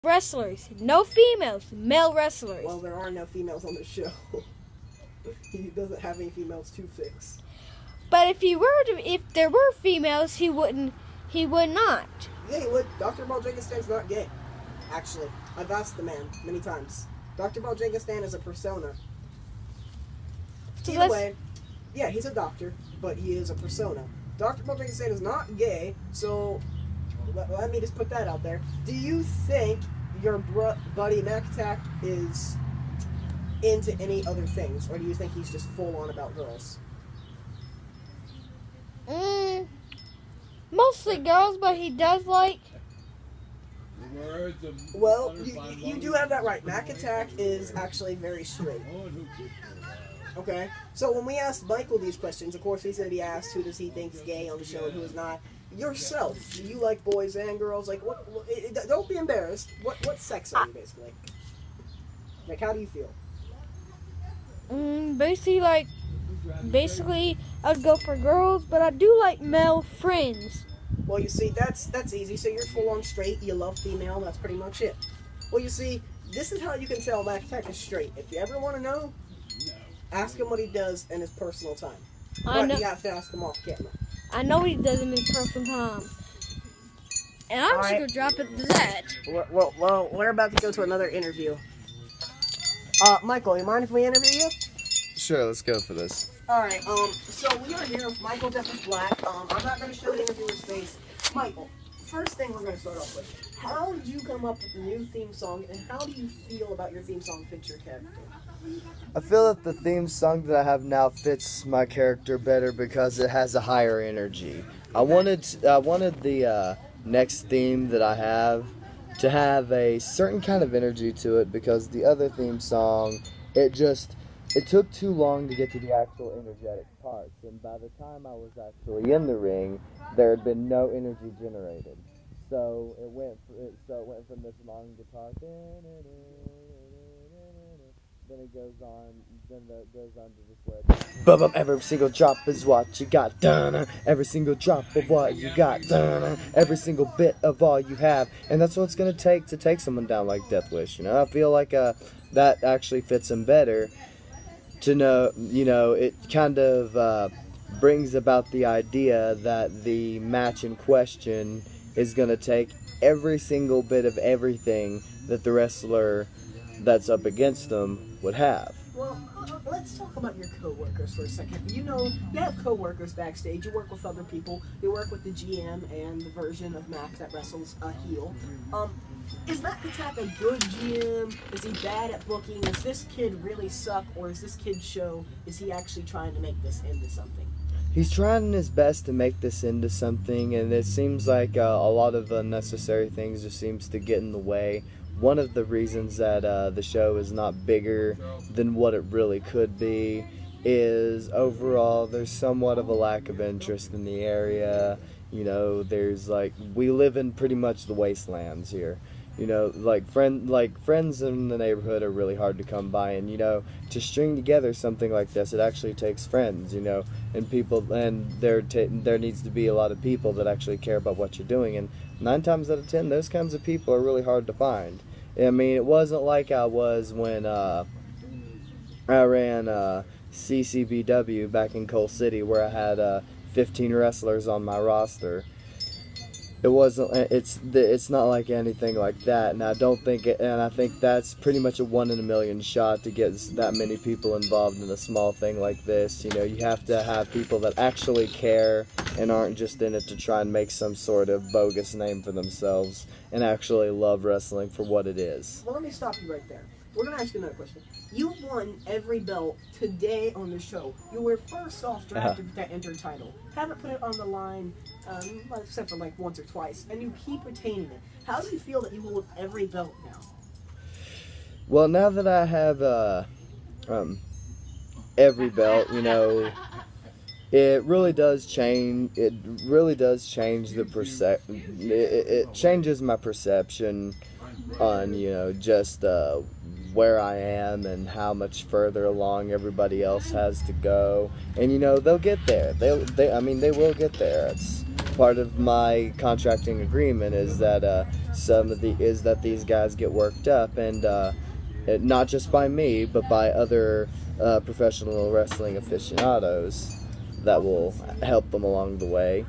wrestlers. No females. Male wrestlers. Well, there are no females on the show. He doesn't have any females to fix. But if there were females, he would not. Yeah, he would. Dr. Baljangostan's not gay. Actually, I've asked the man many times. Dr. Baljangostan is a persona. So Either way, yeah, he's a doctor, but he is a persona. Dr. Baljangostan is not gay, so let me just put that out there. Do you think your buddy Mac Attack is into any other things, or do you think he's just full on about girls? Mostly girls, but he does like. Well, you do have that right. Mac Attack is actually very straight. Okay, so when we ask Michael these questions, of course he's going to be asked who does he think is gay on the show and who is not. Yourself, do you like boys and girls? Like, don't be embarrassed. What sex are you, basically? Like, how do you feel? Basically, I'd go for girls, but I do like male friends. Well, you see, that's easy. So you're full on straight. You love female. That's pretty much it. Well, you see, this is how you can tell Mac Attack is straight. If you ever want to know, ask him what he does in his personal time. But you have to ask him off camera. I know he does in his personal time. And I'm just going to drop it to that. Well, we're about to go to another interview. Michael, you mind if we interview you? Sure, let's go for this. Alright, so we are here with Michael Jeffers Black. I'm not going to show the interviewer's face. Michael, first thing we're going to start off with. How did you come up with the new theme song, and how do you feel about your theme song fits your character? I feel that the theme song that I have now fits my character better because it has a higher energy. I wanted the next theme that I have to have a certain kind of energy to it, because the other theme song, it took too long to get to the actual energetic parts, and by the time I was actually in the ring, there had been no energy generated. So it went from this long guitar, then it goes on to just where bum, every single drop is what you got, dun, every single drop of what you got, dun, every single bit of all you have, and that's what it's gonna take to take someone down like Death Wish. You know, I feel like that actually fits him better. To know, it kind of brings about the idea that the match in question is going to take every single bit of everything that the wrestler that's up against them would have. Well, let's talk about your co-workers for a second. You have co-workers backstage. You work with other people. You work with the GM and the version of Mac that wrestles a heel. Is Mac Attack a good GM? Is he bad at booking? Does this kid really suck? Or is this kid's show, is he actually trying to make this into something? He's trying his best to make this into something, and it seems like a lot of unnecessary things just seems to get in the way. One of the reasons that the show is not bigger than what it really could be is overall there's somewhat of a lack of interest in the area. There's we live in pretty much the wastelands here. Friends in the neighborhood are really hard to come by, and to string together something like this, it actually takes friends, and people, and there needs to be a lot of people that actually care about what you're doing, and 9 times out of 10, those kinds of people are really hard to find. I mean, it wasn't like I was when I ran CCBW back in Coal City, where I had 15 wrestlers on my roster. It wasn't. It's not like anything like that, and I don't think and I think that's pretty much a 1 in a million shot to get that many people involved in a small thing like this. You have to have people that actually care and aren't just in it to try and make some sort of bogus name for themselves, and actually love wrestling for what it is. Well, let me stop you right there. We're going to ask you another question. You won every belt today on the show. You were first off drafted with that Enter title. Haven't put it on the line, except for once or twice, and you keep retaining it. How do you feel that you hold every belt now? Well, now that I have every belt, it really does change. It really does change the it changes my perception on just where I am and how much further along everybody else has to go, and they'll get there. They will get there. part of my contracting agreement is that these guys get worked up, and not just by me, but by other professional wrestling aficionados that will help them along the way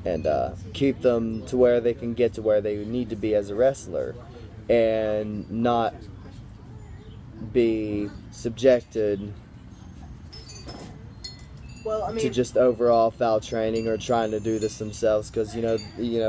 and keep them to where they can get to where they need to be as a wrestler, and not be subjected to just overall foul training or trying to do this themselves, because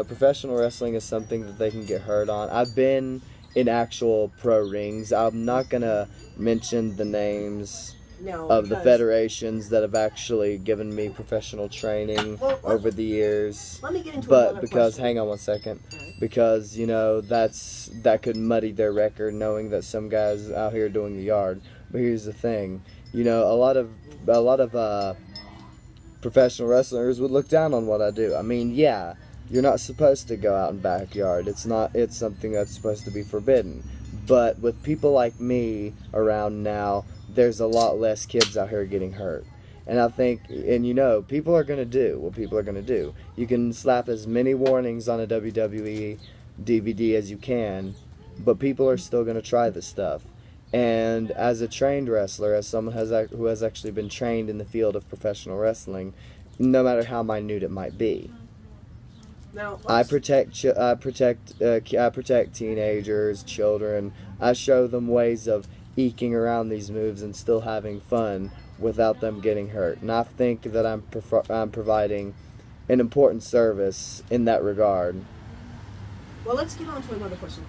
professional wrestling is something that they can get hurt on. I've been in actual pro rings. I'm not gonna mention the names of the federations that have actually given me professional training over the years. Let me get into but another because question. hang on one second, because that could muddy their record, knowing that some guys out here doing the yard. But here's the thing, a lot of professional wrestlers would look down on what I do. I mean, yeah, you're not supposed to go out in backyard. It's something that's supposed to be forbidden. But with people like me around now, there's a lot less kids out here getting hurt. And I think, people are going to do what people are going to do. You can slap as many warnings on a WWE DVD as you can, but people are still going to try this stuff. And as a trained wrestler, as someone who has actually been trained in the field of professional wrestling, no matter how minute it might be, Now, I protect teenagers, children. I show them ways of eking around these moves and still having fun without them getting hurt. And I think that I'm providing an important service in that regard. Well, let's get on to another question.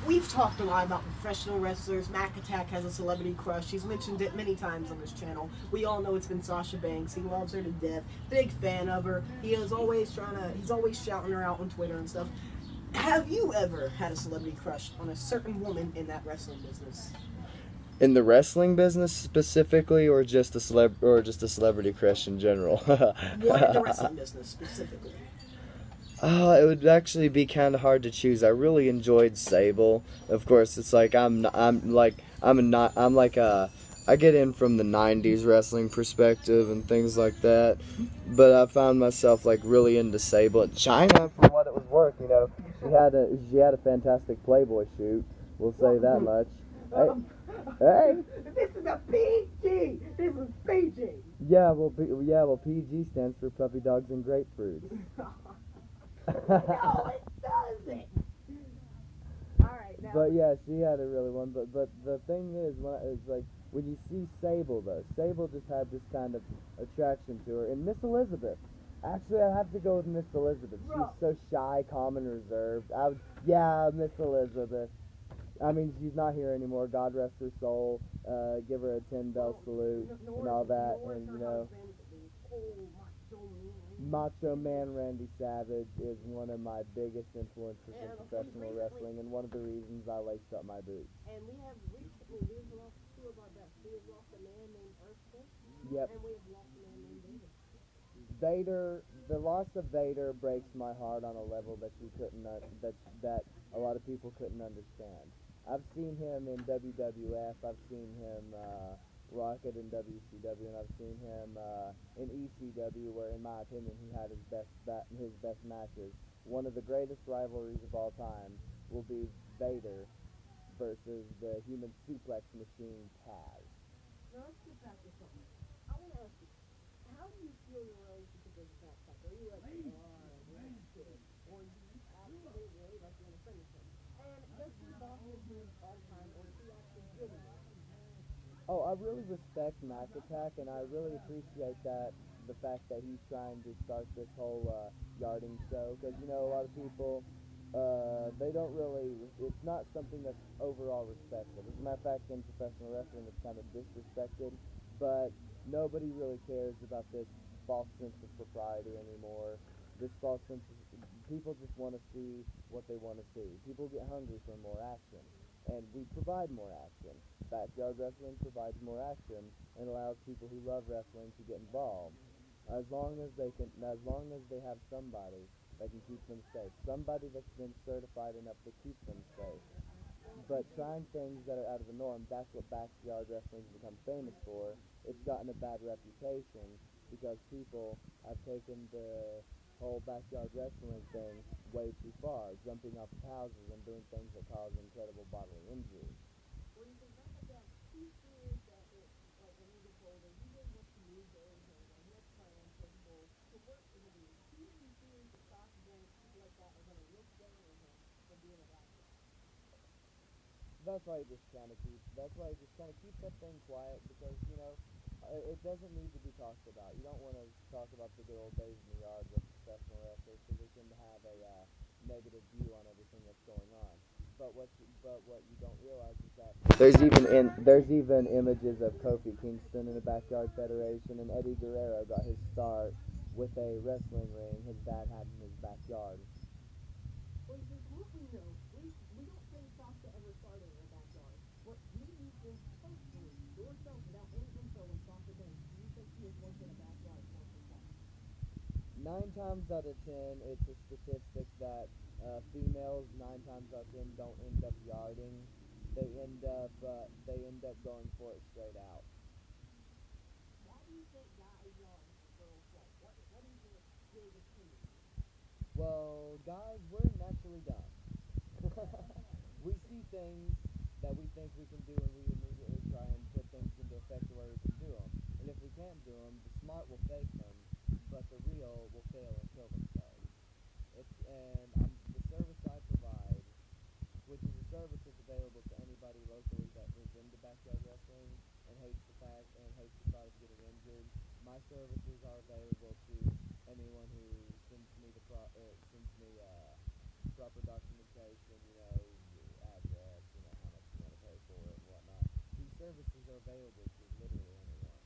We've talked a lot about professional wrestlers. Mac Attack has a celebrity crush. He's mentioned it many times on this channel. We all know it's been Sasha Banks. He loves her to death. Big fan of her. He's always shouting her out on Twitter and stuff. Have you ever had a celebrity crush on a certain woman in that wrestling business? In the wrestling business specifically, or just a celebrity crush in general? One in the wrestling business specifically. It would actually be kind of hard to choose. I really enjoyed Sable. Of course, it's like I get in from the '90s wrestling perspective and things like that, but I found myself really into Sable. And China, for what it was worth, she had a fantastic Playboy shoot. We'll say that much. Hey. This is a PG. This is PG. Yeah, well, PG stands for puppy dogs and grapefruits. No, it doesn't. All right, now. But yeah, she had a really one. But the thing is, when you see Sable though, Sable just had this kind of attraction to her. And Miss Elizabeth, actually, I have to go with Miss Elizabeth. She's so shy, calm, and reserved. Miss Elizabeth. I mean, she's not here anymore. God rest her soul. Give her a 10-bell salute and all that. And Macho Man Randy Savage is one of my biggest influences in professional wrestling, and one of the reasons I laced up my boots. And we have recently lost two of our best. We have lost a man named Earthquake. Yep. And we have lost a man named Vader. Vader, the loss of Vader breaks my heart on a level that you couldn't, that a lot of people couldn't understand. I've seen him in WWF. I've seen him rocket in WCW, and I've seen him in ECW, where, in my opinion, he had his best matches. One of the greatest rivalries of all time will be Vader versus the human suplex machine Taz. Now let's get back to something. I want to ask you, how do you feel your relationship with Matt Tuck? Are you like, or do you absolutely like you want to friend with him? And does he boss his moves all the time, or is he actually good at it? Oh, I really respect Mac Attack, and I really appreciate the fact that he's trying to start this whole yarding show, because, a lot of people, they don't really, it's not something that's overall respected. As a matter of fact, in professional wrestling, it's kind of disrespected, but nobody really cares about this false sense of propriety anymore. This false sense of, people just want to see what they want to see. People get hungry for more action, and we provide more action. Backyard wrestling provides more action and allows people who love wrestling to get involved. As long as they have somebody that can keep them safe, somebody that's been certified enough to keep them safe. But trying things that are out of the norm, that's what backyard wrestling's become famous for. It's gotten a bad reputation because people have taken the whole backyard wrestling thing way too far, jumping off of houses and doing things that cause incredible bodily injury. When you think back at that, he fears that like when he gets older, he really wants to move to Arizona. He has plans, he has goals to work in the league. He really fears that Stockton, people like that, are going to look down on him for being a backyard. That's why you just kind of keep. That's why you just kind of keep that thing quiet because it doesn't need to be talked about. You don't want to talk about the good old days in the yard with professional wrestlers because they tend to have a negative view on everything that's going on. But what you don't realize is that there's even images of Kofi Kingston in the Backyard Federation, and Eddie Guerrero got his start with a wrestling ring his dad had in his backyard. Well, from what we know, we don't think Sasha ever started in a backyard. What we think personally, yourself, without any info on Sasha Banks, do you think she has worked in a backyard for herself? 9 times out of 10, it's a statistic that females 9 times out of 10 don't end up yarding. They end up going for it straight out. Why do you think guys yard and girls don't? What is your big opinion? Well, guys, we're naturally dumb. We see things that we think we can do, and we immediately try and put things into effect to where we can do them. And if we can't do them, the smart will fake them, but the real will fail and kill themselves. The service I provide, which is a service that's available to anybody locally that is into backyard wrestling and hates the thought of getting injured. My services are available to anyone who sends me proper documentation, address, how much you want to pay for it and whatnot. These services are available to literally anyone.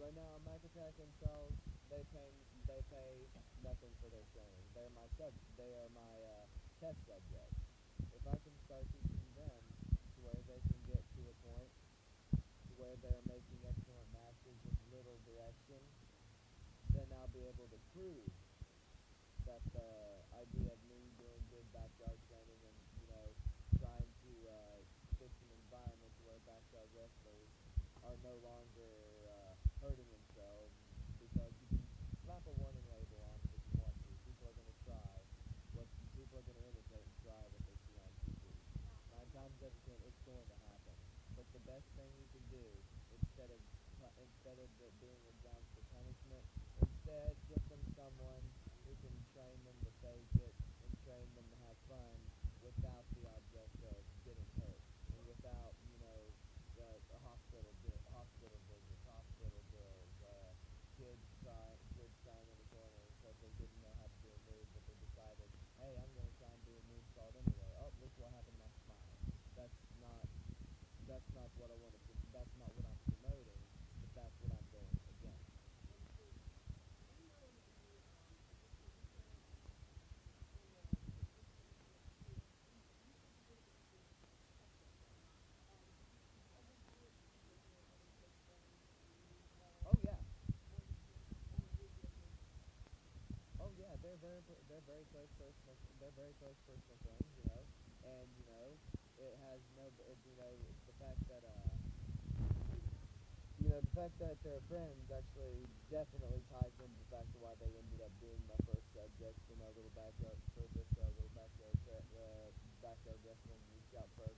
Right now, Mac Attack and Charles, they pay nothing for their training. They are my test subjects. If I can start teaching them to where they can get to a point to where they're making excellent matches with little direction, then I'll be able to prove that the idea of me doing good backyard training and trying to fix an environment where backyard wrestlers are no longer hurting themselves, because you can slap a warning label on it if you want to. People are going to imitate and try what they see on TV. 9 times out of 10, it's going to happen. But the best thing you can do, instead of it being a grounds for punishment, instead get them someone who can train them to fake it and train them to have fun without the object of getting hurt and without hospital visits, hospital bills, kids crying in the corner because they didn't know how to do a move, but they decided, hey, I'm going to try and do a moonsault anyway. Oh, look what happened to my spine. That's not that's not what I want to. That's not what I'm promoting, but that's what I'm going against. Oh yeah. Oh yeah. They're very close personal friends. And it has no. The fact that the fact that they're friends actually definitely ties into the fact of why they ended up being my first subjects for my little backyard for this little backyard wrestling reach out program.